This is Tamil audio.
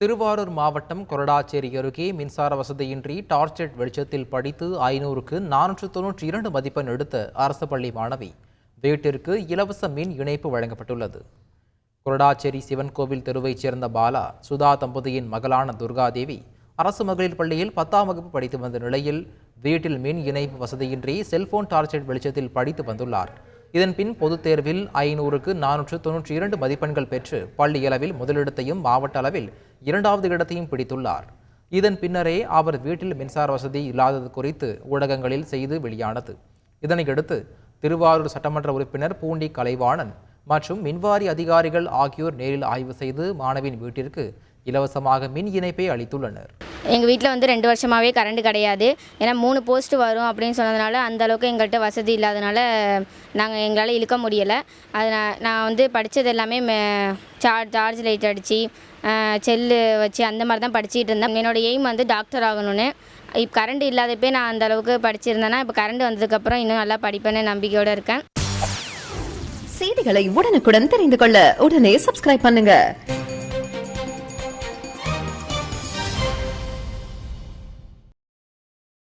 திருவாரூர் மாவட்டம் கொரடாச்சேரி அருகே மின்சார வசதியின்றி டார்ச்லைட் வெளிச்சத்தில் படித்து 500க்கு 492 மதிப்பெண் எடுத்த அரசு பள்ளி மாணவி வீட்டிற்கு இலவச மின் இணைப்பு வழங்கப்பட்டுள்ளது. கொரடாச்சேரி சிவன் கோவில் தெருவைச் சேர்ந்த பாலா சுதா தம்பதியின் மகளான துர்காதேவி அரசு மகளிர் பள்ளியில் 10ஆம் வகுப்பு படித்து வந்த நிலையில் வீட்டில் மின் இணைப்பு வசதியின்றி செல்போன் டார்ச்லைட் வெளிச்சத்தில் படித்து வந்துள்ளார். இதன்பின் பொதுத் தேர்வில் 500க்கு 492 மதிப்பெண்கள் பெற்று பள்ளி அளவில் முதலிடத்தையும் மாவட்ட அளவில் 2வது இடத்தையும் பிடித்துள்ளார். இதன் பின்னரே அவர் வீட்டில் மின்சார வசதி இல்லாதது குறித்து ஊடகங்களில் செய்தி வெளியானது. இதனையடுத்து திருவாரூர் சட்டமன்ற உறுப்பினர் பூண்டி கலைவாணன் மற்றும் மின்வாரி அதிகாரிகள் ஆகியோர் நேரில் ஆய்வு செய்து மாணவியின் வீட்டிற்கு இலவசமாக மின் இணைப்பை அளித்துள்ளனர். எங்கள் வீட்டில் 2 வருஷமாகவே கரண்ட் கிடையாது. ஏன்னா 3 போஸ்ட் வரும் அப்படின்னு சொன்னதுனால அந்த அளவுக்கு எங்கள்கிட்ட வசதி இல்லாதனால எங்களால் இழுக்க முடியலை. அது நான் படித்தது எல்லாமே சார்ஜ் லைட் அடித்து செல்லு வச்சு அந்த மாதிரி தான் படிச்சுட்டு இருந்தேன். என்னோடய எய்ம் டாக்டர் ஆகணும்னு. இப்போ கரண்ட் இல்லாதப்பே நான் அந்த அளவுக்கு படிச்சிருந்தேன்னா இப்போ கரண்ட் வந்ததுக்கப்புறம் இன்னும் நல்லா படிப்பேன்னு நம்பிக்கையோடு இருக்கேன். செய்திகளை உடனுக்குடன் தெரிந்து கொள்ள உடனே சப்ஸ்கிரைப் பண்ணுங்க.